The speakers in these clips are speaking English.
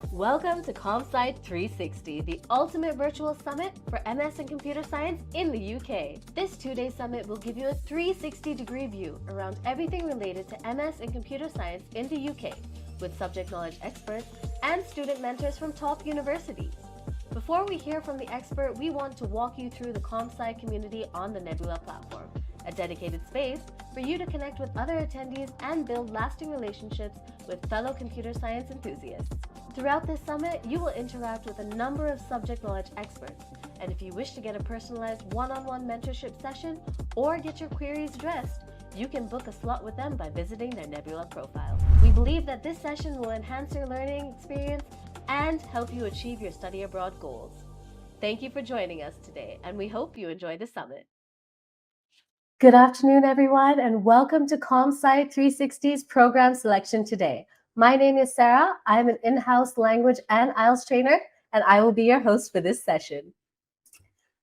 Welcome to CompSci360, the ultimate virtual summit for MS and computer science in the UK. This two-day summit will give you a 360-degree view around everything related to MS and computer science in the UK, with subject knowledge experts and student mentors from top universities. Before we hear from the expert, we want to walk you through the CompSci community on the Nebula platform, a dedicated space for you to connect with other attendees and build lasting relationships with fellow computer science enthusiasts. Throughout this summit, you will interact with a number of subject knowledge experts, and if you wish to get a personalized one-on-one mentorship session or get your queries addressed, you can book a slot with them by visiting their Nebula profile. We believe that this session will enhance your learning experience and help you achieve your study abroad goals. Thank you for joining us today, and we hope you enjoy the summit. Good afternoon, everyone, and welcome to CompSci360's program selection today. My name is Sarah. I'm an in-house language and IELTS trainer, and I will be your host for this session.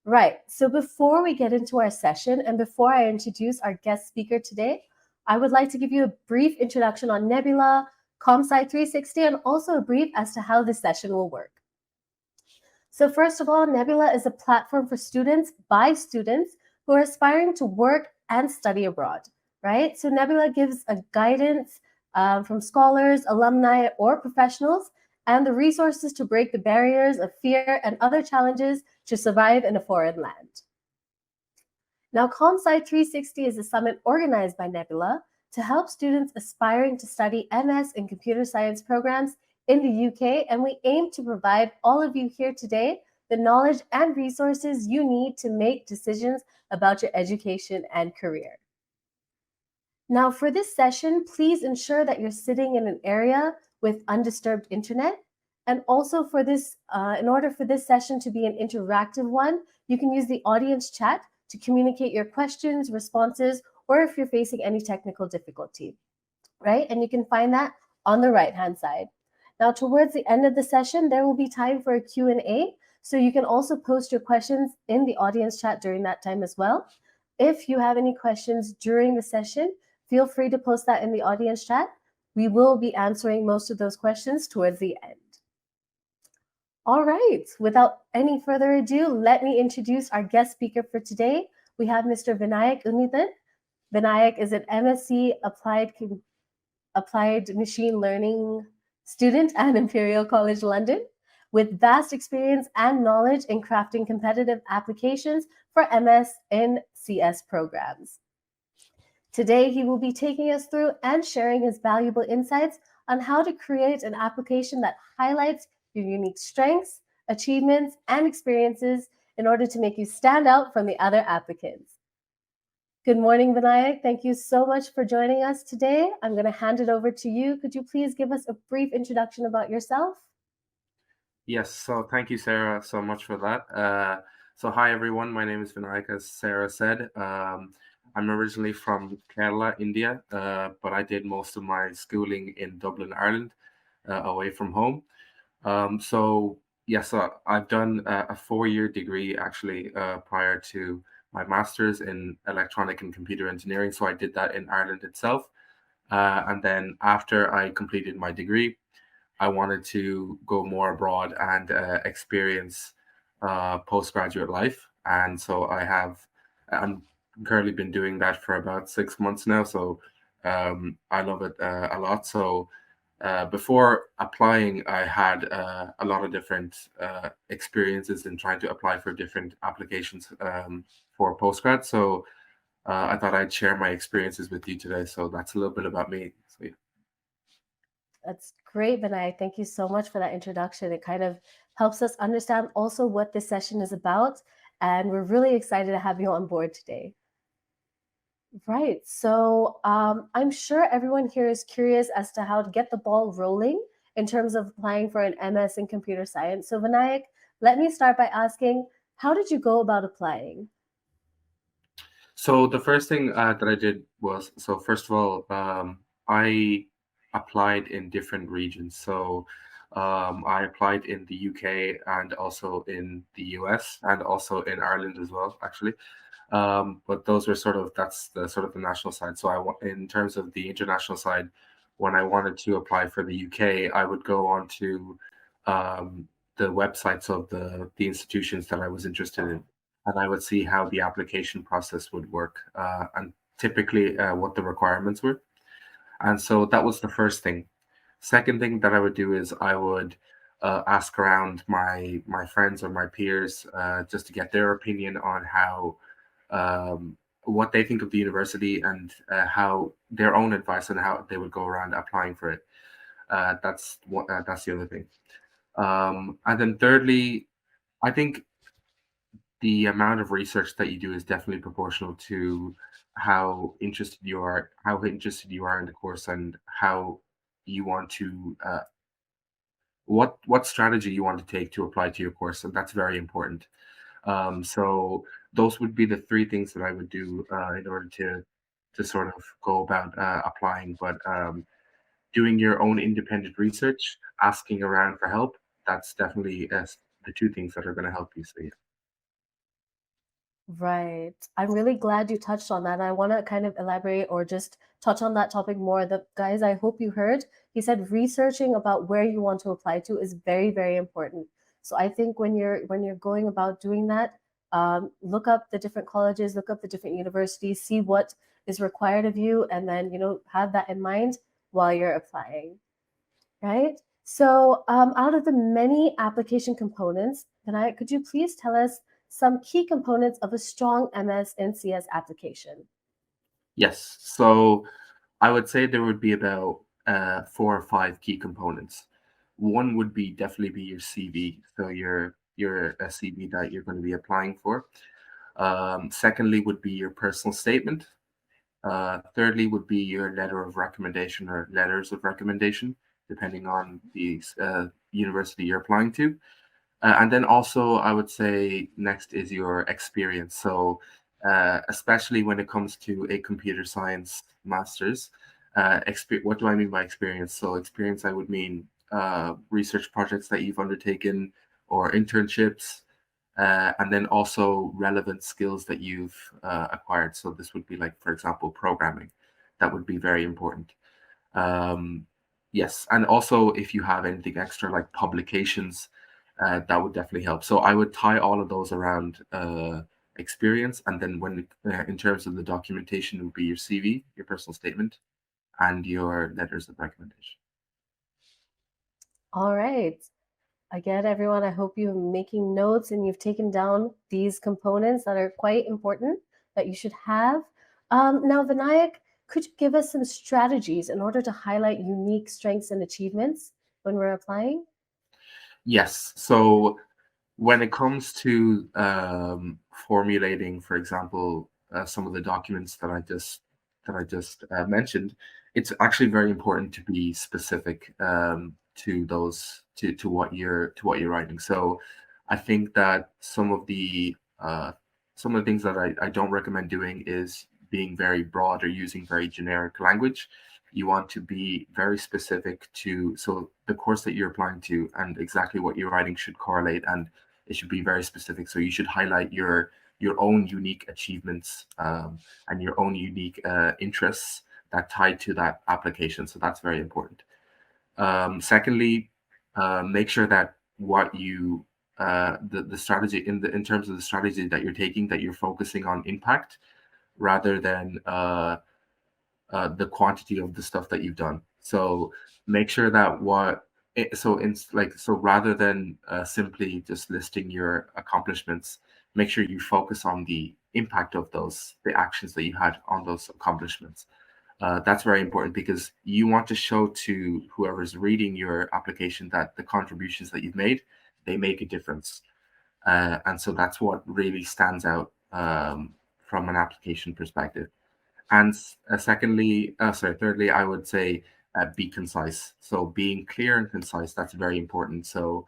Right, so before we get into our session and before I introduce our guest speaker today, I would like to give you a brief introduction on Nebula, CompSci360, and also a brief as to how this session will work. So first of all, Nebula is a platform for students by students who are aspiring to work and study abroad, right? So Nebula gives a guidance from scholars, alumni, or professionals, and the resources to break the barriers of fear and other challenges to survive in a foreign land. Now, CompSci360 is a summit organized by Nebula to help students aspiring to study MS and computer science programs in the UK, and we aim to provide all of you here today the knowledge and resources you need to make decisions about your education and career. Now, for this session, please ensure that you're sitting in an area with undisturbed internet. And also for this, in order for this session to be an interactive one, you can use the audience chat to communicate your questions, responses, or if you're facing any technical difficulty, right? And you can find that on the right-hand side. Now, towards the end of the session, there will be time for a Q&A, so you can also post your questions in the audience chat during that time as well. If you have any questions during the session, feel free to post that in the audience chat. We will be answering most of those questions towards the end. All right, without any further ado, let me introduce our guest speaker for today. We have Mr. Vinayak Unnithan. Vinayak is an MSc Applied Machine Learning student at Imperial College London, with vast experience and knowledge in crafting competitive applications for MS in CS programs. Today, he will be taking us through and sharing his valuable insights on how to create an application that highlights your unique strengths, achievements, and experiences in order to make you stand out from the other applicants. Good morning, Vinayak. Thank you so much for joining us today. I'm going to hand it over to you. Could you please give us a brief introduction about yourself? Yes, so thank you, Sarah, so much for that. So hi, everyone. My name is Vinayak, as Sarah said. I'm originally from Kerala, India, but I did most of my schooling in Dublin, Ireland, away from home. So yes, I've done a 4-year degree actually prior to my master's in electronic and computer engineering. So I did that in Ireland itself. And then after I completed my degree, I wanted to go more abroad and experience postgraduate life. And so I'm currently been doing that for about 6 months now. So I love it a lot. So before applying, I had a lot of different experiences in trying to apply for different applications for postgrad. So I thought I'd share my experiences with you today. So that's a little bit about me. So, yeah. That's great, Vinay. Thank you so much for that introduction. It kind of helps us understand also what this session is about. And we're really excited to have you on board today. Right. So I'm sure everyone here is curious as to how to get the ball rolling in terms of applying for an MS in computer science. So Vinayak, let me start by asking, how did you go about applying? So the first thing that I did was, so first of all, I applied in different regions. So I applied in the UK and also in the US and also in Ireland as well, actually. But those were that's the sort of the national side. So in terms of the international side, when I wanted to apply for the UK, I would go on to um, the websites of the institutions that I was interested in, and I would see how the application process would work, and typically what the requirements were. And so that was the first thing. Second thing that I would do is I would ask around my friends or my peers, just to get their opinion on how, what they think of the university, and how their own advice on how they would go around applying for it. That's the other thing. And then thirdly, I think the amount of research that you do is definitely proportional to how interested you are in the course, and how you want to what strategy you want to take to apply to your course, and that's very important. So those would be the three things that I would do in order to sort of go about applying. But doing your own independent research, asking around for help, that's definitely the two things that are going to help you. So yeah. Right. I'm really glad you touched on that. I want to kind of elaborate or just touch on that topic more. The guys, I hope you heard. He said researching about where you want to apply to is very, very important. So I think when you're going about doing that, look up the different colleges, look up the different universities, see what is required of you, and then have that in mind while you're applying. Right? So, out of the many application components, could you please tell us some key components of a strong MS in CS application? Yes. So I would say there would be about 4 or 5 key components. One would be definitely be your CV, so your CV that you're going to be applying for. Secondly, would be your personal statement. Thirdly, would be your letter of recommendation or letters of recommendation, depending on the university you're applying to. And then also, I would say next is your experience. So, especially when it comes to a computer science master's, what do I mean by experience? So, experience, I would mean research projects that you've undertaken, or internships, and then also relevant skills that you've acquired. So, this would be like, for example, programming. That would be very important. Um, yes, and also if you have anything extra like publications, that would definitely help. So I would tie all of those around experience, and then in terms of the documentation, it would be your CV, your personal statement, and your letters of recommendation. All right. Again, everyone, I hope you're making notes and you've taken down these components that are quite important that you should have. Now, Vinayak, could you give us some strategies in order to highlight unique strengths and achievements when we're applying? Yes. So when it comes to formulating, for example, some of the documents that I just mentioned, it's actually very important to be specific, to those to what you're writing. So I think that some of the things that I don't recommend doing is being very broad or using very generic language. You want to be very specific to, so the course that you're applying to and exactly what you're writing should correlate, and it should be very specific. So you should highlight your own unique achievements, and your own unique interests that tie to that application. So that's very important. Secondly, make sure that what you the strategy in terms of the strategy that you're taking, that you're focusing on impact rather than the quantity of the stuff that you've done. So make sure that so rather than simply just listing your accomplishments, make sure you focus on the impact of the actions that you had on those accomplishments. That's very important because you want to show to whoever's reading your application that the contributions that you've made, they make a difference. And so that's what really stands out, from an application perspective. And thirdly, I would say be concise. So being clear and concise, that's very important. So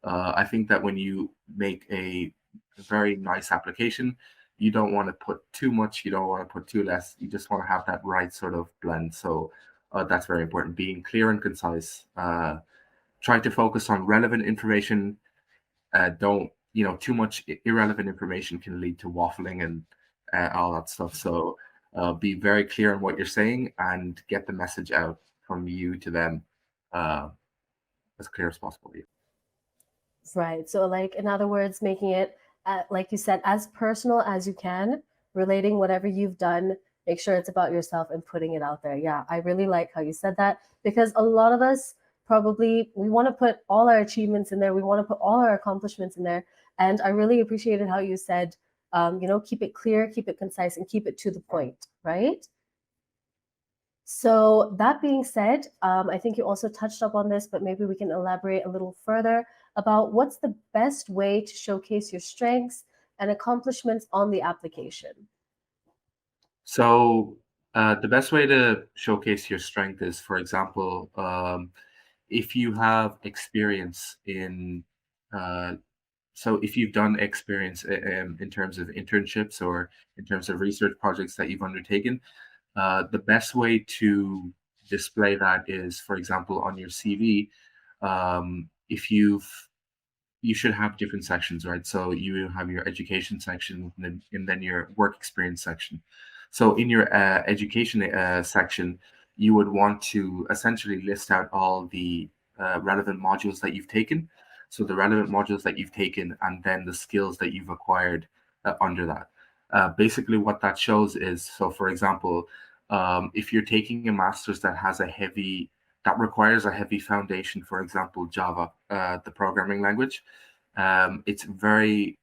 I think that when you make a very nice application, you don't want to put too much, you don't want to put too less. You just want to have that right sort of blend. So that's very important. Being clear and concise. Try to focus on relevant information. Don't too much irrelevant information can lead to waffling and all that stuff. So be very clear on what you're saying and get the message out from you to them, uh, as clear as possible. Yeah. Right. So, like, in other words, making it, like you said, as personal as you can, relating whatever you've done, make sure it's about yourself and putting it out there. Yeah, I really like how you said that because a lot of us probably we want to put all our achievements in there, we want to put all our accomplishments in there. And I really appreciated how you said, keep it clear, keep it concise, and keep it to the point, right? So that being said, I think you also touched up on this, but maybe we can elaborate a little further about what's the best way to showcase your strengths and accomplishments on the application. So the best way to showcase your strength is, for example, if you have experience in, uh, so if you've done experience in terms of internships or in terms of research projects that you've undertaken, the best way to display that is, for example, on your CV. If you should have different sections, right? So you have your education section and then your work experience section. So in your education section, you would want to essentially list out all the relevant modules that you've taken. So the relevant modules that you've taken and then the skills that you've acquired under that. Basically, what that shows is, so for example, if you're taking a master's that requires a heavy foundation, for example, Java, the programming language, it's a very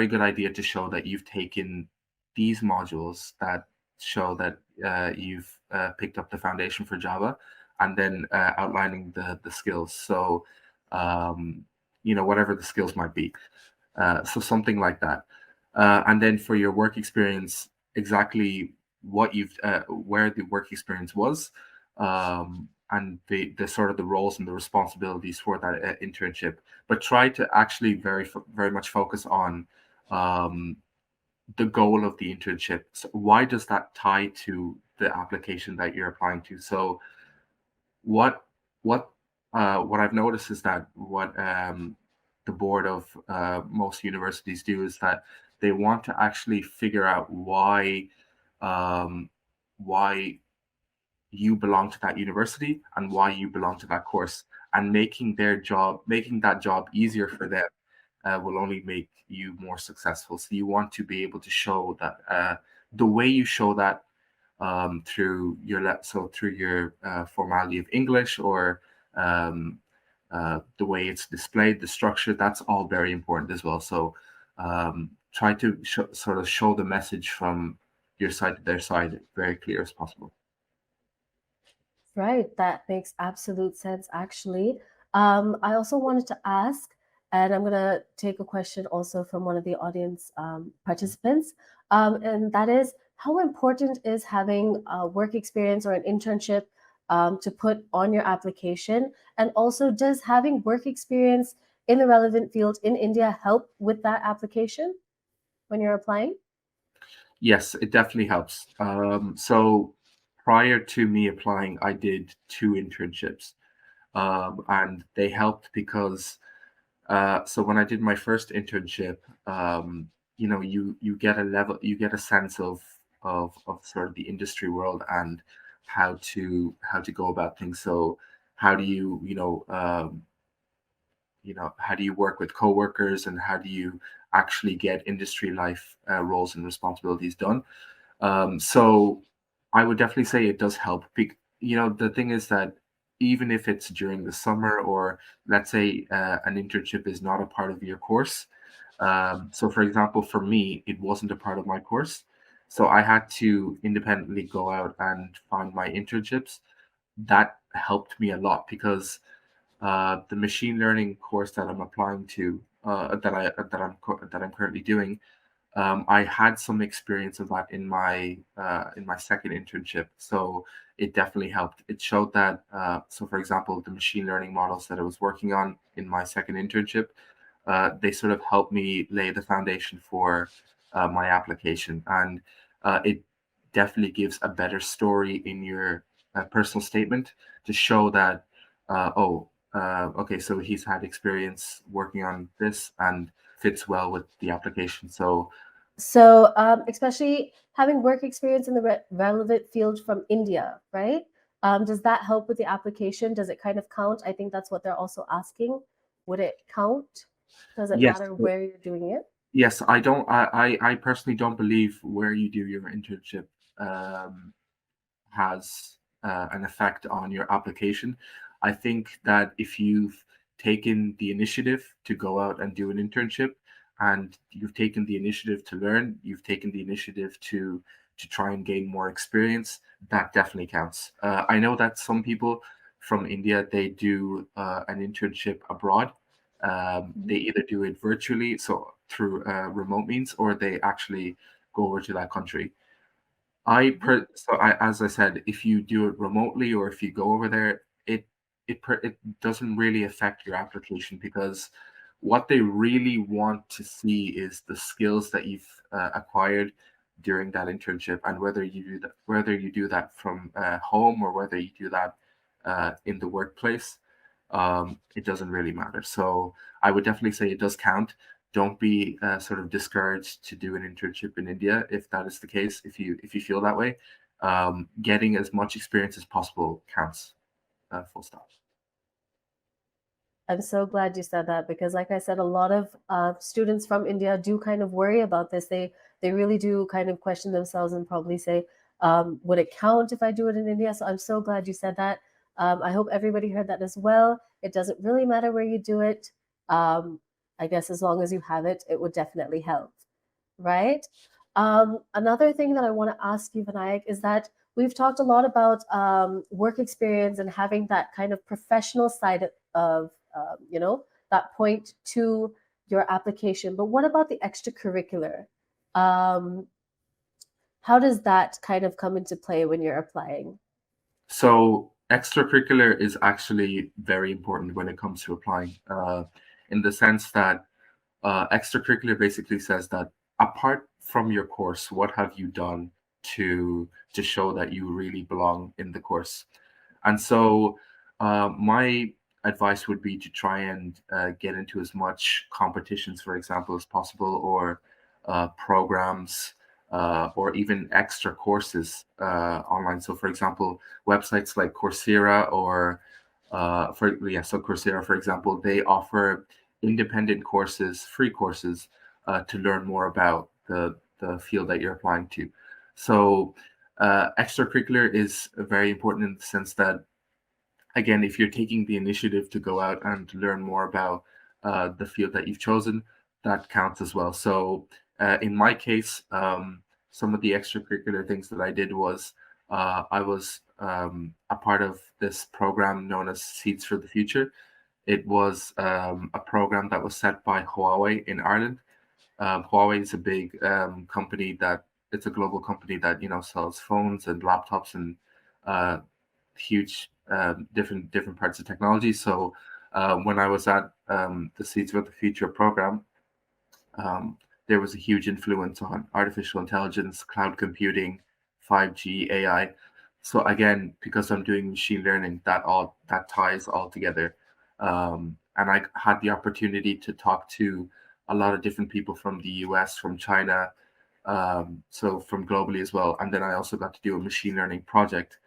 good idea to show that you've taken these modules that show that you've picked up the foundation for Java, and then outlining the skills. So, whatever the skills might be. So something like that. And then for your work experience, exactly where the work experience was, and the sort of the roles and the responsibilities for that internship. But try to actually very much focus on um, the goal of the internship. So why does that tie to the application that you're applying to? So what what what I've noticed is that what the board of most universities do is that they want to actually figure out um, why you belong to that university and why you belong to that course, and making that job easier for them will only make you more successful. So you want to be able to show that the way you show that through your formality of English or um, the way it's displayed, the structure, that's all very important as well. So try to sort of show the message from your side to their side very clear as possible. Right, that makes absolute sense, actually. I also wanted to ask, and I'm going to take a question also from one of the audience participants, and that is how important is having a work experience or an internship to put on your application? And also, does having work experience in the relevant field in India help with that application when you're applying? Yes, it definitely helps. So prior to me applying, I did two internships, and they helped because so when I did my first internship, you get a sense of sort of the industry world and how to go about things. So how do how do you work with coworkers, and how do you actually get industry life roles and responsibilities done? So I would definitely say it does help. The thing is that even if it's during the summer, or let's say an internship is not a part of your course. So, for example, for me, it wasn't a part of my course. So I had to independently go out and find my internships. That helped me a lot because the machine learning course that I'm applying to, that I'm currently doing, I had some experience of that in my second internship, so it definitely helped. It showed that, so for example, the machine learning models that I was working on in my second internship, they sort of helped me lay the foundation for my application, and it definitely gives a better story in your personal statement to show that, okay, so he's had experience working on this and fits well with the application. So So, especially having work experience in the relevant field from India, right? Does that help with the application? Does it kind of count? I think that's what they're also asking. Would it count? Does it Yes. matter where you're doing it? Yes, I don't. I personally don't believe where you do your internship um, has an effect on your application. I think that if you've taken the initiative to go out and do an internship, and you've taken the initiative to learn, you've taken the initiative to try and gain more experience, that definitely counts. I know that some people from India, they do an internship abroad. They Mhm. either do it virtually, so through remote means, or they actually go over to that country. Mhm. As I said, if you do it remotely or if you go over there, it doesn't really affect your application, because what they really want to see is the skills that you've acquired during that internship, and whether you do that from home or whether you do that in the workplace, it doesn't really matter. So I would definitely say it does count. Don't be sort of discouraged to do an internship in India if that is the case. If you feel that way, getting as much experience as possible counts. Full stop. I'm so glad you said that because, like I said, a lot of students from India do kind of worry about this. They really do kind of question themselves and probably say, "Would it count if I do it in India?" So I'm so glad you said that. I hope everybody heard that as well. It doesn't really matter where you do it. Um, I guess as long as you have it, it would definitely help, right? Another thing that I want to ask you, Vinayak, is that we've talked a lot about work experience and having that kind of professional side of that point to your application. But what about the extracurricular? Um, how does that kind of come into play when you're applying? So extracurricular is actually very important when it comes to applying, in the sense that extracurricular basically says that apart from your course, what have you done to show that you really belong in the course? And so, my advice would be to try and get into as much competitions, for example, as possible, or programs, or even extra courses online. So, for example, websites like Coursera or so Coursera, for example, they offer independent courses, free courses, to learn more about the field that you're applying to. So extracurricular is very important in the sense that, again, if you're taking the initiative to go out and learn more about the field that you've chosen, that counts as well. So in my case, some of the extracurricular things that I did was I was a part of this program known as Seeds for the Future. It was a program that was set by Huawei in Ireland. Huawei is a big company that it's a global company that sells phones and laptops and uh, huge different parts of technology. So when I was at the Seeds for the Future program, um, there was a huge influence on artificial intelligence, cloud computing, 5G, AI. So again, because I'm doing machine learning, that ties all together. And I had the opportunity to talk to a lot of different people from the US, from China, so from globally as well. And then I also got to do a machine learning project,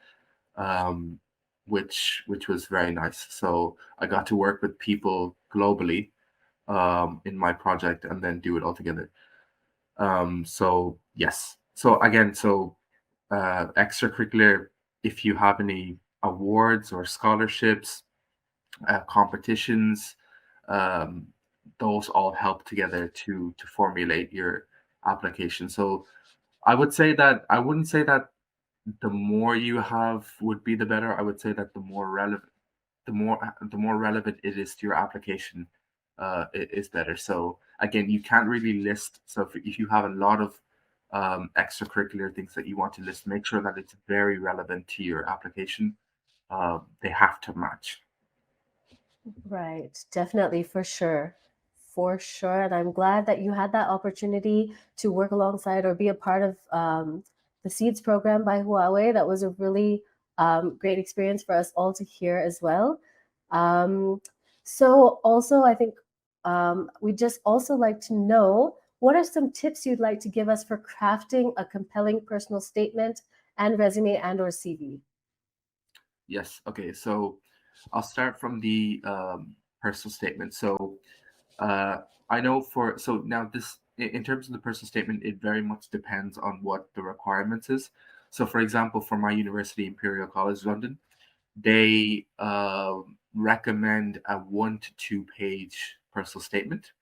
um, which was very nice. So I got to work with people globally in my project and then do it all together. So yes. So again, extracurricular, if you have any awards or scholarships, competitions, um, those all help together to formulate your application. So I wouldn't say that the more you have would be the better. I would say that the more relevant it is to your application, is better. So again, you can't really list. So if you have a lot of extracurricular things that you want to list, make sure that it's very relevant to your application. They have to match. Right, definitely, for sure. For sure. And I'm glad that you had that opportunity to work alongside or be a part of the Seeds program by Huawei. That was a really great experience for us all to hear as well. Um, so, also, I think we'd just also like to know what are some tips you'd like to give us for crafting a compelling personal statement and resume and or CV? Yes. Okay. So I'll start from the personal statement. So Uh, I know for so now this in terms of the personal statement, it very much depends on what the requirements is. So, for example, for my university, Imperial College London, they recommend a 1 to 2 page personal statement.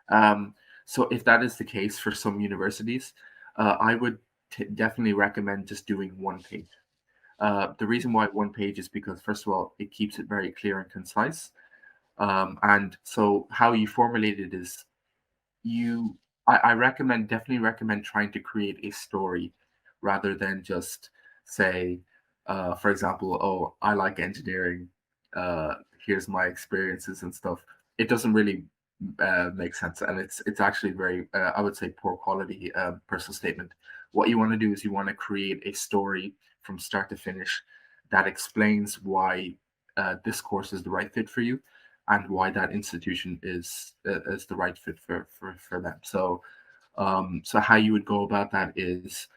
Um, so, if that is the case for some universities, I would definitely recommend just doing 1 page. The reason why 1 page is because, first of all, it keeps it very clear and concise. And so, how you formulate it is you I recommend definitely recommend trying to create a story rather than just say, for example, oh, I like engineering. Here's my experiences and stuff. It doesn't really make sense, and it's actually very I would say poor quality personal statement. What you want to do is you want to create a story from start to finish that explains why this course is the right fit for you and why that institution is the right fit for them. So so how you would go about that is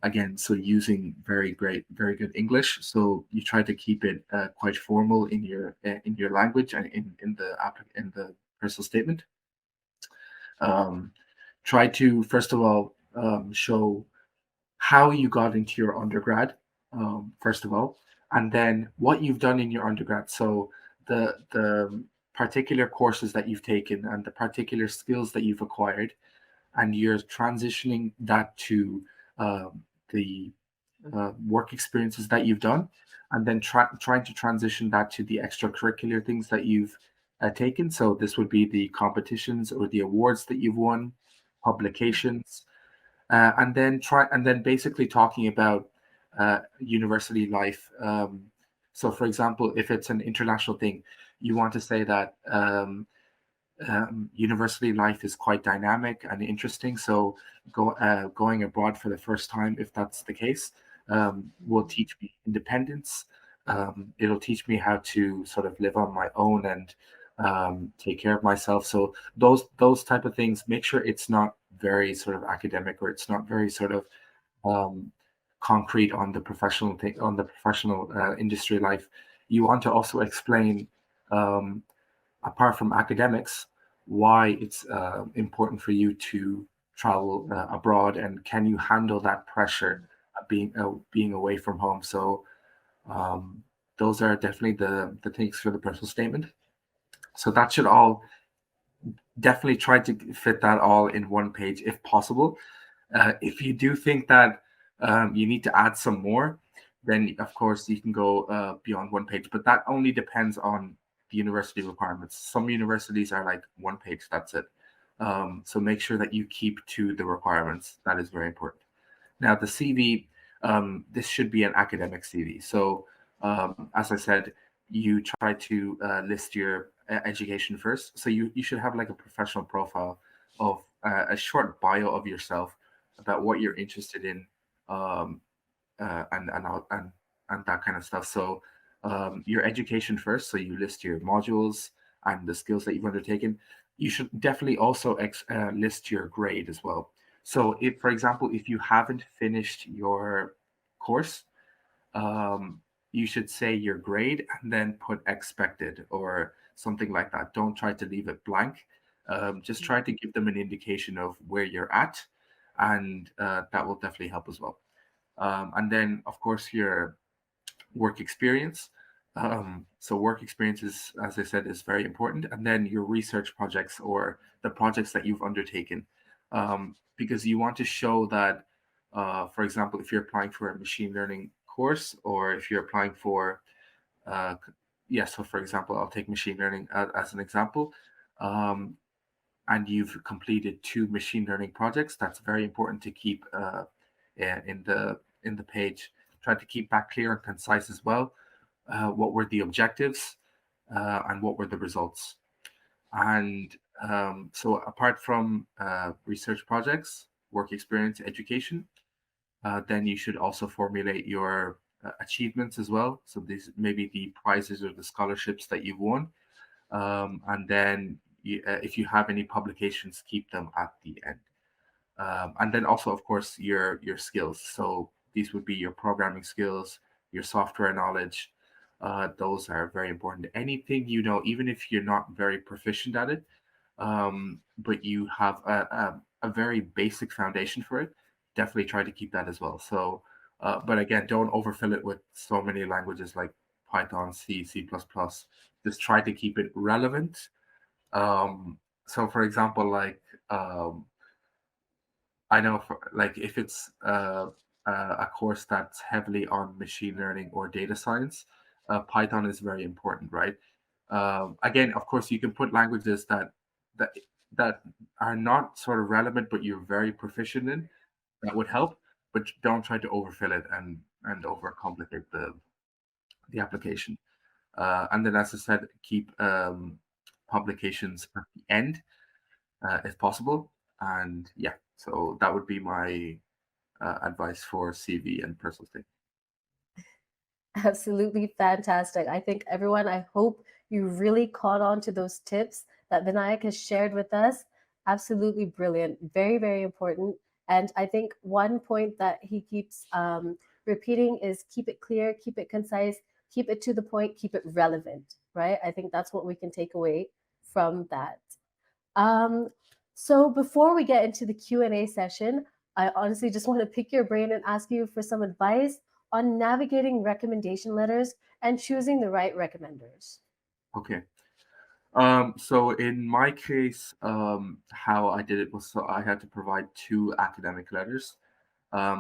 again, so using very good English. So you try to keep it quite formal in your language and in the personal statement. Um, Try to first of all show how you got into your undergrad, first of all, and then what you've done in your undergrad. So the particular courses that you've taken and the particular skills that you've acquired, and you're transitioning that to the work experiences that you've done, and then trying to transition that to the extracurricular things that you've taken. So this would be the competitions or the awards that you've won, publications, and then basically talking about university life. So, for example, if it's an international thing, you want to say that university life is quite dynamic and interesting. So, going abroad for the first time, if that's the case, will teach me independence. It'll teach me how to sort of live on my own and take care of myself. So those type of things. Make sure it's not very sort of academic or it's not very sort of um, concrete on the professional thing on the professional industry life. You want to also explain um, apart from academics, why it's important for you to travel abroad, and can you handle that pressure of being away from home? So um, those are definitely the things for the personal statement. So that should all definitely try to fit that all in 1 page if possible. If you do think that you need to add some more, then of course you can go beyond 1 page, but that only depends on the university requirements. Some universities are like 1 page, that's it. So make sure that you keep to the requirements. That is very important. Now, the CV, this should be an academic CV. So, as I said, you try to list your education first. So you should have like a professional profile of a short bio of yourself about what you're interested in, um, and that kind of stuff. So your education first. So you list your modules and the skills that you've undertaken. You should definitely also list your grade as well. So if, for example, if you haven't finished your course, you should say your grade and then put expected or something like that. Don't try to leave it blank. Just try to give them an indication of where you're at, and that will definitely help as well. And then, of course, your work experience. So work experience is, as I said, is very important. And then your research projects or the projects that you've undertaken, because you want to show that, for example, if you're applying for a machine learning course or if you're applying for, yeah, so for example, I'll take machine learning as an example. Um, and you've completed 2 machine learning projects, that's very important to keep in the page. Try to keep that clear and concise as well. What were the objectives and what were the results? And so, apart from research projects, work experience, education, then you should also formulate your achievements as well. So, these maybe the prizes or the scholarships that you've won, and then if you have any publications, keep them at the end. And then also, of course, your skills. So these would be your programming skills, your software knowledge, Those are very important. Anything even if you're not very proficient at it, but you have a very basic foundation for it, definitely try to keep that as well. So, but again, don't overfill it with so many languages like Python, C, C++. Just try to keep it relevant. So, for example, like I know for like if it's a course that's heavily on machine learning or data science, Python is very important, right? Again, of course, you can put languages that that are not sort of relevant, but you're very proficient in. That would help, but don't try to overfill it and overcomplicate the application. And then, as I said, keep publications at the end if possible. And yeah, so that would be my advice for CV and personal statement. Absolutely fantastic. I think everyone, I hope you really caught on to those tips that Vinayak has shared with us. Absolutely brilliant. Very, very important. And I think one point that he keeps repeating is keep it clear, keep it concise, keep it to the point, keep it relevant, right? I think that's what we can take away from that. Um, so before we get into the Q&A session, I honestly just want to pick your brain and ask you for some advice on navigating recommendation letters and choosing the right recommenders. Okay. So in my case, how I did it was so I had to provide two academic letters.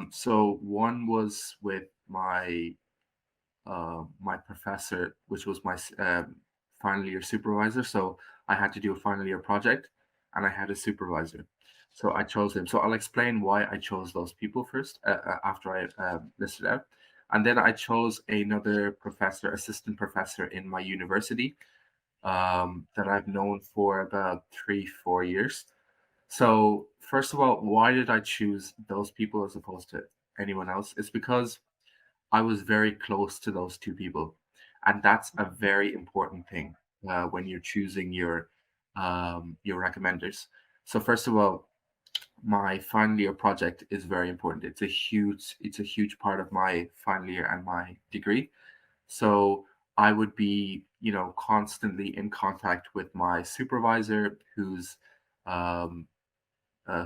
So one was with my professor, which was my final year supervisor. So I had to do a final year project, and I had a supervisor. So I chose him. So I'll explain why I chose those people first, after I listed out, and then I chose another professor, assistant professor in my university, that I've known for about 3, 4 years. So first of all, why did I choose those people as opposed to anyone else? It's because I was very close to those two people, and that's a very important thing when you're choosing your recommenders. So first of all, my final year project is very important. It's a huge part of my final year and my degree. So I would be, constantly in contact with my supervisor, um,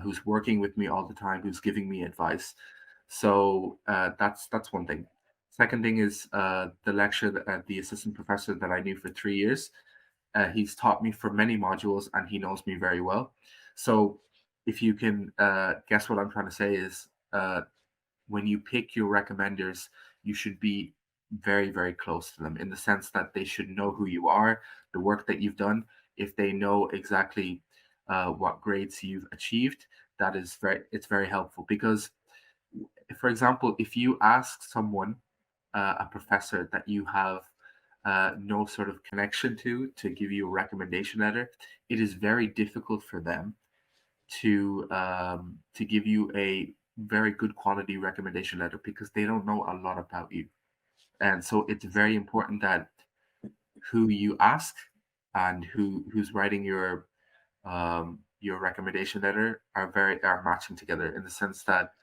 who's working with me all the time, who's giving me advice. So that's one thing. Second thing is the lecturer, the assistant professor that I knew for 3 years. He's taught me for many modules, and he knows me very well. So if you can guess what I'm trying to say is, when you pick your recommenders, you should be very, very close to them in the sense that they should know who you are, the work that you've done. If they know exactly what grades you've achieved, it's very helpful because, for example, if you ask someone, a professor that you have no sort of connection to give you a recommendation letter, it is very difficult for them to give you a very good quality recommendation letter because they don't know a lot about you. And so it's very important that who you ask and who's writing your recommendation letter are matching together in the sense that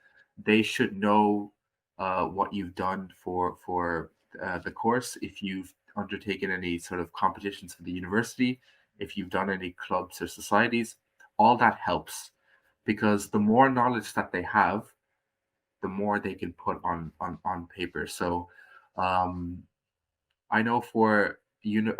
they should know what you've done for the course, if you've undertaken any sort of competitions for the university, if you've done any clubs or societies. All that helps because the more knowledge that they have, the more they can put on paper. So um, I know for the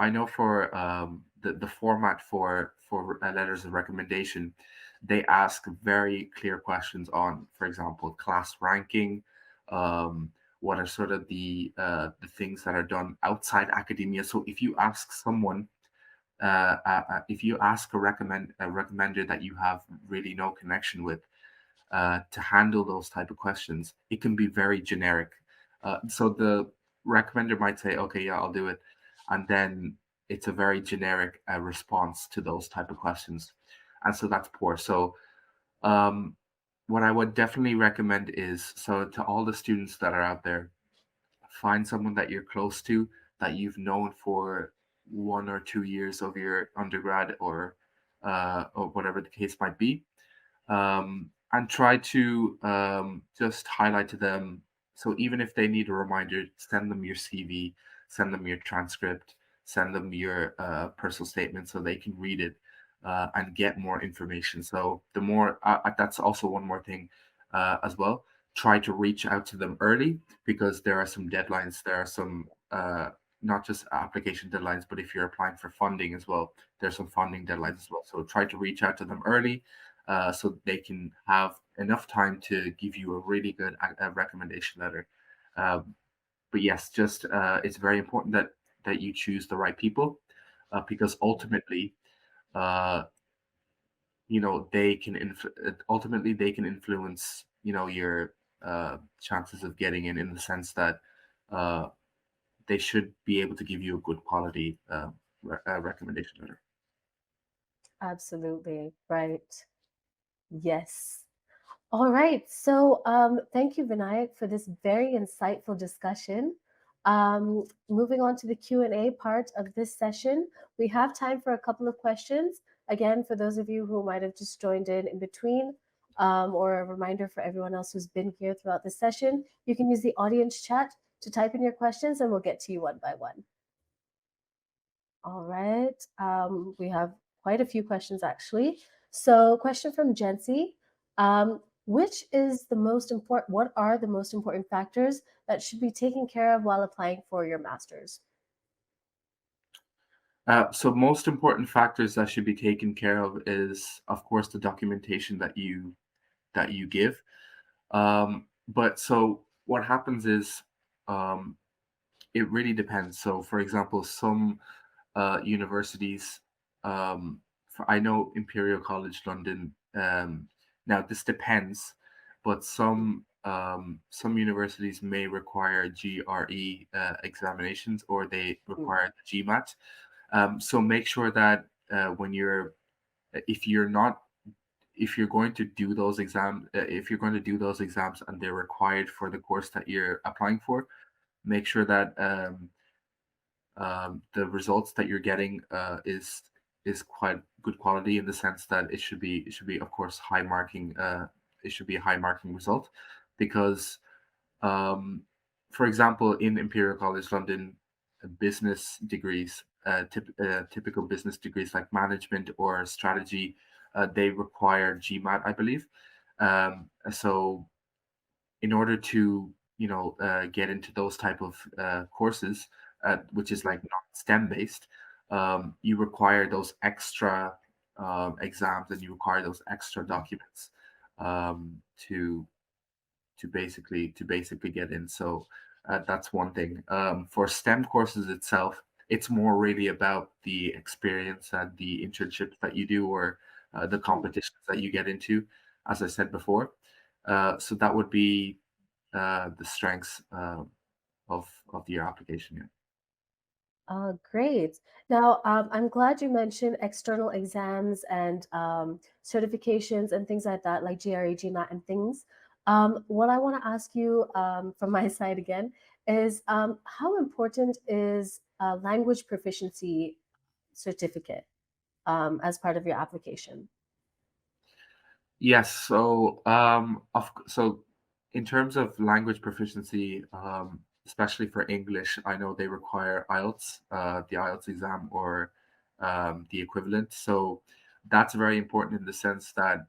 format for letters of recommendation, they ask very clear questions on, for example, class ranking. Um, what are sort of the things that are done outside academia? So if you ask someone, if you ask a recommender that you have really no connection with, to handle those type of questions, it can be very generic. So the recommender might say, "Okay, yeah, I'll do it," and then it's a very generic response to those type of questions, and so that's poor. So um, what I would definitely recommend is, so to all the students that are out there, find someone that you're close to, that you've known for 1 or 2 years of your undergrad, or whatever the case might be, and try to just highlight to them. So even if they need a reminder, send them your CV, send them your transcript, send them your personal statement so they can read it and get more information. So the more that's also one more thing as well. Try to reach out to them early because there are some deadlines. There are some not just application deadlines, but if you're applying for funding as well, there's some funding deadlines as well. So try to reach out to them early so they can have enough time to give you a really good recommendation letter. Um, but yes, just it's very important that you choose the right people because ultimately, uh, ultimately they can influence your chances of getting in the sense that uh, they should be able to give you a good quality recommendation letter. Absolutely. Right. Yes. All right. So, thank you, Vinayak, for this very insightful discussion. Moving on to the Q&A part of this session, we have time for a couple of questions. Again, for those of you who might have just joined in between, or a reminder for everyone else who's been here throughout the session, you can use the audience chat to type in your questions, and we'll get to you one by one. All right. We have quite a few questions actually. So, question from Jency. Which is the most important, what are the most important factors that should be taken care of while applying for your master's? So most important factors that should be taken care of is, of course, the documentation that you give. But so what happens is um, it really depends. So, for example, some universities, I know Imperial College London. Now this depends, but some universities may require GRE examinations or they Mm, require the GMAT. So make sure that when if you're not if you're going to do those if you're going to do those exams and they're required for the course that you're applying for, make sure that the results that you're getting is quite good quality in the sense that it should be of course high marking. It should be a high marking result because um, for example, in Imperial College London, business degrees, typical business degrees like management or strategy, they require GMAT, I believe. So, in order to get into those type of courses, which is mhm, like not STEM based, you require those extra exams and you require those extra documents to to basically get in. So that's one thing. For STEM courses itself, it's more really about the experience and the internships that you do or the mm. competitions that you get into, as I said before. So that would be the strengths of your application. Yeah. Great. Now, I'm glad you mentioned external exams and certifications and things like that, like GRE, GMAT, and things. What I want to ask you from my side again is how important is a language proficiency certificate as part of your application? Yes. So, so in terms of language proficiency, especially for English, I know they require IELTS, the IELTS exam or the equivalent. So that's very important in the sense that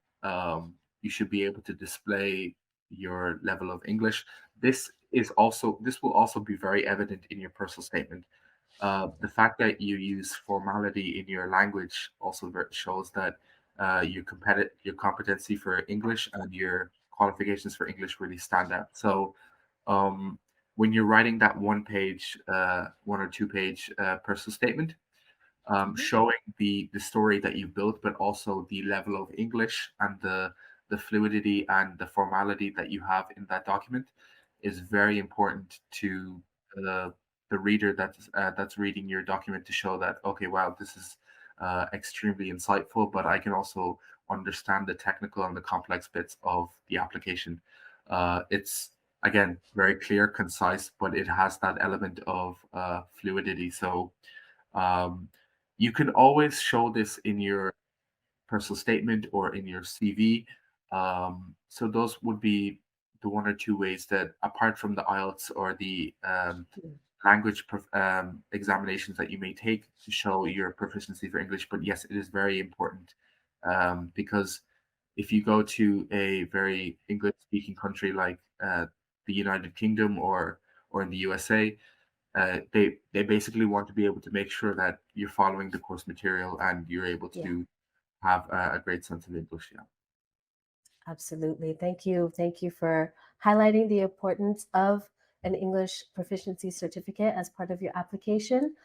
you should be able to display your level of English. This will also be very evident in your personal statement. The fact that you use formality in your language also shows that your competency for English and your qualifications for English really stand out. So um, when you're writing that one or two page personal statement, Mhm. showing the story that you built, but also the level of English and the fluidity and the formality that you have in that document is very important to the the reader that's reading your document to show that okay, wow, this is extremely insightful, but I can also understand the technical and the complex bits of the application. It's again very clear, concise, but it has that element of fluidity. So um, you can always show this in your personal statement or in your CV. So those would be the one or two ways that, apart from the IELTS or examinations that you may take to show your proficiency for English. But yes, it is very important because if you go to a very English speaking country like the United Kingdom or in the USA, they basically want to be able to make sure that you're following the course material and you're able Yeah. to have a great sense of English. Yeah. Absolutely. Thank you. Thank you for highlighting the importance of an English proficiency certificate as part of your application.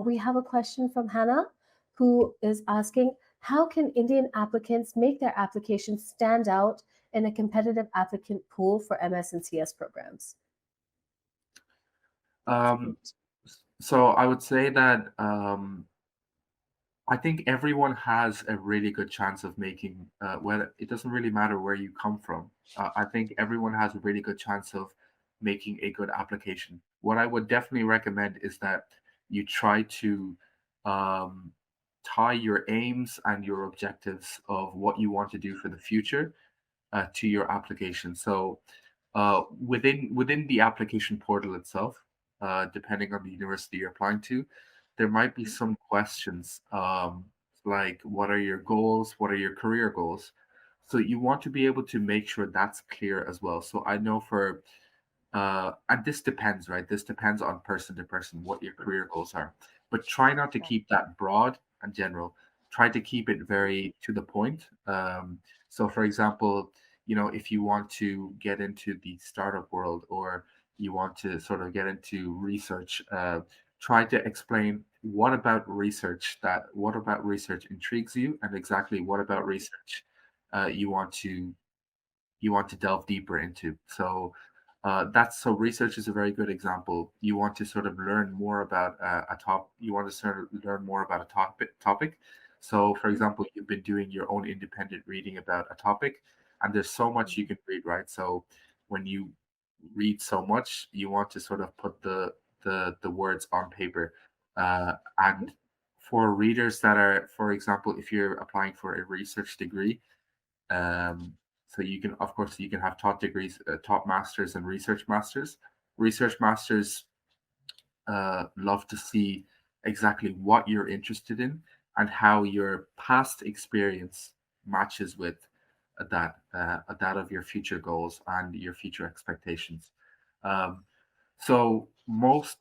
We have a question from Hannah who is asking, how can Indian applicants make their applications stand out in a competitive applicant pool for MS and CS programs? Um, so I would say that I think everyone has a really good chance of making, whether it doesn't really matter where you come from. I think everyone has a really good chance of making a good application. What I would definitely recommend is that you try to um, tie your aims and your objectives of what you want to do for the future to your application. So within the application portal itself, depending on the university you're applying to, there might be some questions like what are your goals, what are your career goals. So you want to be able to make sure that's clear as well. So I know for and this depends, right? This depends on person to person what your career goals are. But try not to keep that broad and general. Try to keep it very to the point. So, for example, if you want to get into the startup world or you want to sort of get into research, try to explain what about research intrigues you, and exactly what about research you want to delve deeper into. So that's so research is a very good example. You want to sort of learn more about you want to sort of learn more about a topic. So for example, you've been doing your own independent reading about a topic, and there's so much you can read, right? So when you read so much, you want to sort of put the words on paper. And for readers that are, for example, if you're applying for a research degree, um, so you can, of course, you can have top degrees, top masters and research masters. Research masters love to see exactly what you're interested in and how your past experience matches with that of your future goals and your future expectations. Um, so most,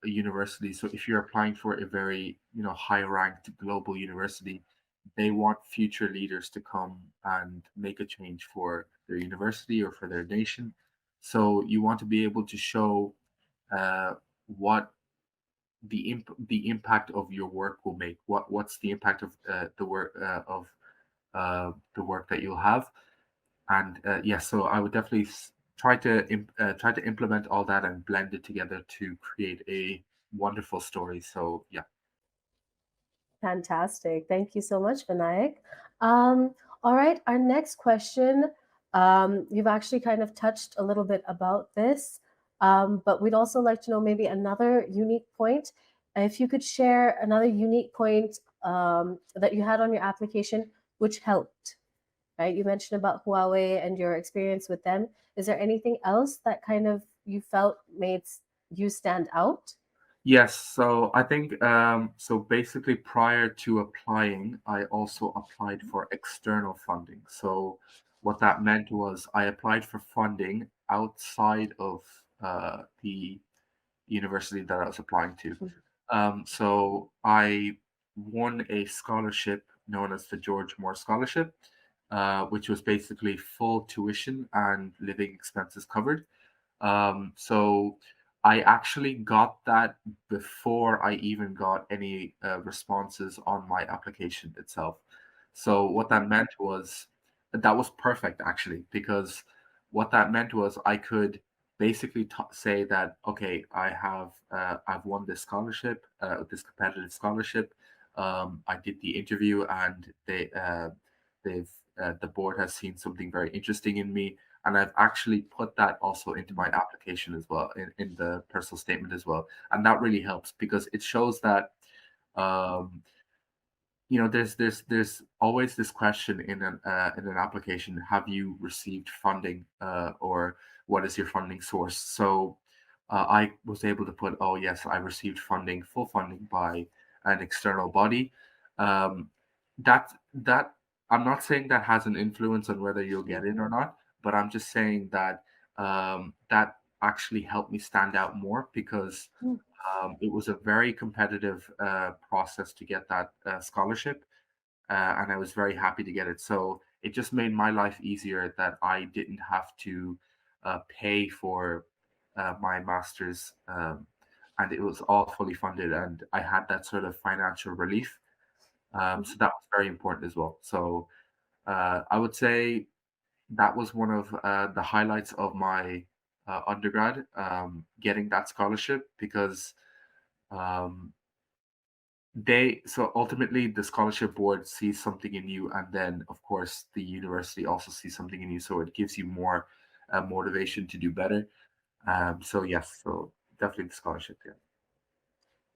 universities, so if you're applying for a very, high ranked global university, they want future leaders to come and make a change for their university or for their nation. So you want to be able to show uh, what the impact of your work will make. What's the impact of the work that you'll have, and yes, so I would definitely try to implement all that and blend it together to create a wonderful story. So yeah. Fantastic. Thank you so much, Vinayak. Um, all right, our next question. You've actually kind of touched a little bit about this, but we'd also like to know maybe another unique point. If you could share another unique point that you had on your application which helped, right? You mentioned about Huawei and your experience with them. Is there anything else that kind of you felt made you stand out? Yes, so I think so basically prior to applying, I also applied for external funding. So what that meant was I applied for funding outside of the university that I was applying to. So I won a scholarship known as the George Moore Scholarship, which was basically full tuition and living expenses covered. So I actually got that before I even got any responses on my application itself. So what that meant was that was perfect actually, because what that meant was I could basically say that okay, I've won this scholarship, this competitive scholarship. I did the interview and they've the board has seen something very interesting in me, and I've actually put that also into my application as well, in the personal statement as well. And that really helps because it shows that um, there's always this question in an application: have you received funding, or what is your funding source? So I was able to put, oh yes, I received funding, full funding by an external body. Um, that I'm not saying that has an influence on whether you'll get in or not, but I'm just saying that that actually helped me stand out more because Mm. it was a very competitive process to get that scholarship, and I was very happy to get it. So it just made my life easier that I didn't have to pay for my master's, and it was all fully funded, and I had that sort of financial relief. So that was very important as well. So I would say that was one of the highlights of my undergrad, getting that scholarship because um, they so ultimately the scholarship board sees something in you, and then of course the university also sees something in you, so it gives you more motivation to do better. So yes, so definitely the scholarship. Yeah.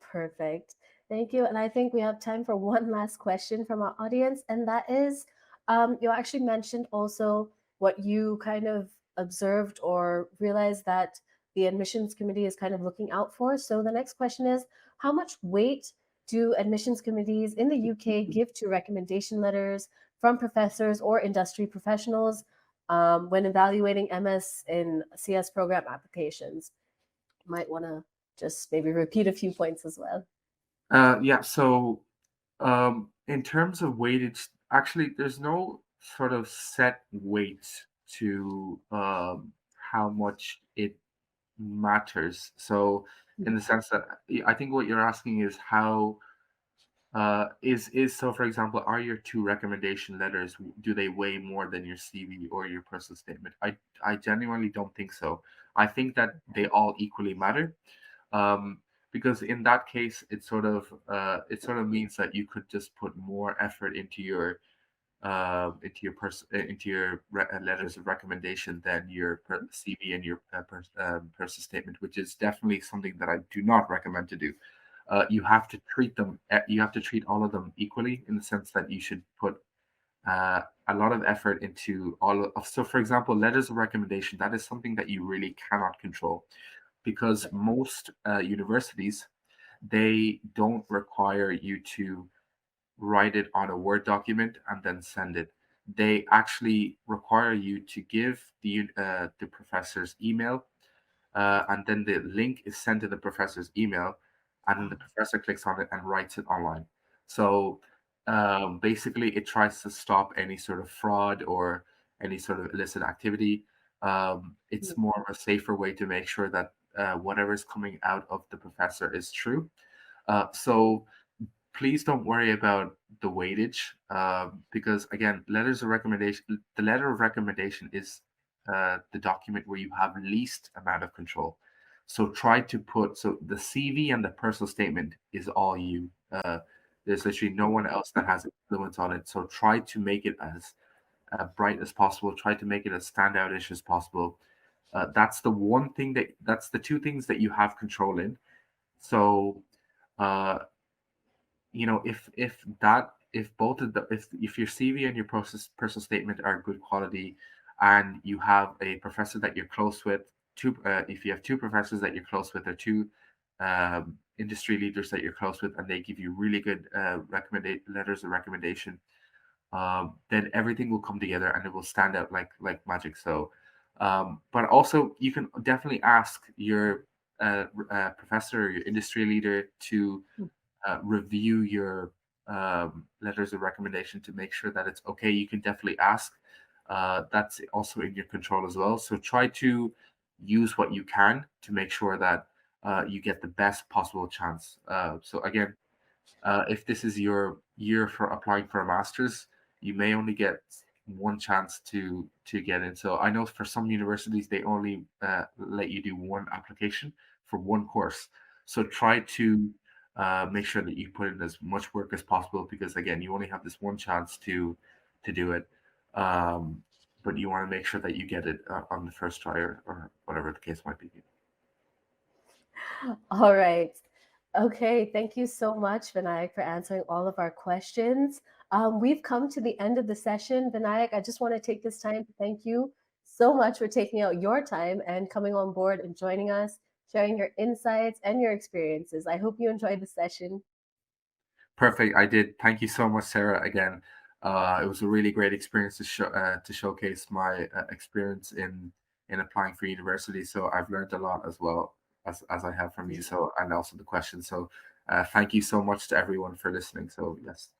Perfect. Thank you. And I think we have time for one last question from our audience. And that is, you actually mentioned also what you kind of observed or realized that the admissions committee is kind of looking out for. So the next question is, how much weight do admissions committees in the UK give to recommendation letters from professors or industry professionals when evaluating MS in CS program applications? Might want to just maybe repeat a few points as well. Yeah. So in terms of weightage, actually, there's no sort of set weight to how much it matters. So in the sense that I think what you're asking is how is so, for example, are your two recommendation letters, do they weigh more than your CV or your personal statement? I genuinely don't think so. I think that they all equally matter. Um, because in that case, it sort of means that you could just put more effort into your letters of recommendation than your CV and your personal statement, which is definitely something that I do not recommend to do. You have to treat them. You have to treat all of them equally in the sense that you should put a lot of effort into all of. So, for example, letters of recommendation, that is something that you really cannot control because most universities, they don't require you to write it on a Word document and then send it. They actually require you to give the professor's email, and then the link is sent to the professor's email, and then the professor clicks on it and writes it online. So basically, it tries to stop any sort of fraud or any sort of illicit activity. It's more of a safer way to make sure that whatever is coming out of the professor is true. So please don't worry about the weightage, because again, letters of recommendation, the letter of recommendation is the document where you have least amount of control. So try to put, so the CV and the personal statement is all you. There's literally no one else that has influence on it. So try to make it as bright as possible. Try to make it as standoutish as possible. That's the one thing that's the two things that you have control in. So uh, if both of the if your CV and your personal statement are good quality, and you have a professor that you're close with, if you have two professors that you're close with, or two industry leaders that you're close with, and they give you really good letters of recommendation, then everything will come together and it will stand out like magic. So, but also you can definitely ask your professor or your industry leader to review your letters of recommendation to make sure that it's okay. You can definitely ask. That's also in your control as well. So try to use what you can to make sure that you get the best possible chance. So again, if this is your year for applying for a master's, you may only get one chance to get in. So I know for some universities they only let you do one application for one course. So try to make sure that you put in as much work as possible because again, you only have this one chance to do it. Um, but you want to make sure that you get it on the first try or whatever the case might be. All right. Okay. Thank you so much, Vinayak, for answering all of our questions. We've come to the end of the session. Vinayak, I just want to take this time to thank you so much for taking out your time and coming on board and joining us. sharing your insights and your experiences. I hope you enjoyed the session. Perfect. I did. Thank you so much, Sarah. Again, it was a really great experience to showcase my experience in applying for university. So I've learned a lot as well as I have from you. So and also the questions. So thank you so much to everyone for listening. So yes.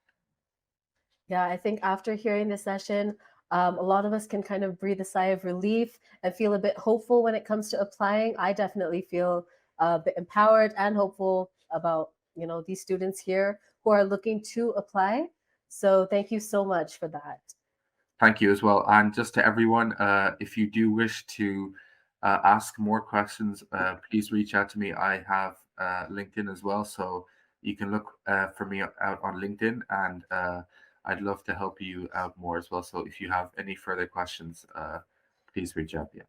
Yeah, I think after hearing the session, a lot of us can kind of breathe a sigh of relief and feel a bit hopeful when it comes to applying. I definitely feel a bit empowered and hopeful about, these students here who are looking to apply. So thank you so much for that. Thank you as well. And just to everyone, if you do wish to ask more questions, please reach out to me. I have LinkedIn as well, so you can look for me out on LinkedIn, and I'd love to help you out more as well. So if you have any further questions, please reach out. Yeah.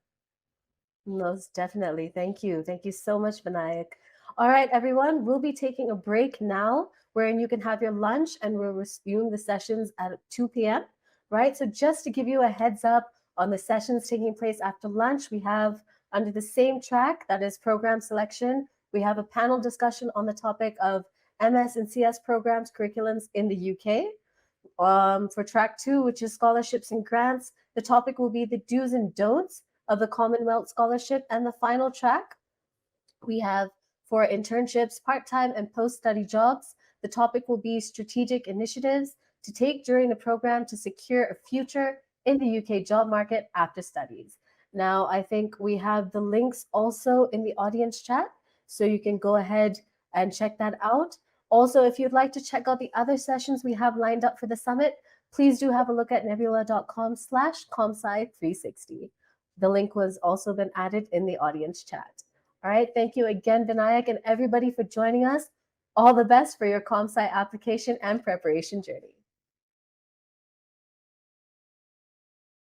Most definitely. Thank you. Thank you so much, Vinayak. All right, everyone, we'll be taking a break now wherein you can have your lunch and we'll resume the sessions at 2 p.m. Right? So, just to give you a heads up on the sessions taking place after lunch, we have under the same track, that is program selection, we have a panel discussion on the topic of MS and CS programs, curriculums in the UK. For track 2, which is scholarships and grants, the topic will be the do's and don'ts of the Commonwealth Scholarship. And the final track we have for internships, part-time and post-study jobs, the topic will be strategic initiatives to take during the program to secure a future in the UK job market after studies. Now, I think we have the links also in the audience chat, so you can go ahead and check that out. Also, if you'd like to check out the other sessions we have lined up for the summit, please do have a look at nebula.com/CompSci360. The link was also been added in the audience chat. All right, thank you again, Vinayak, and everybody for joining us. All the best for your CompSci application and preparation journey.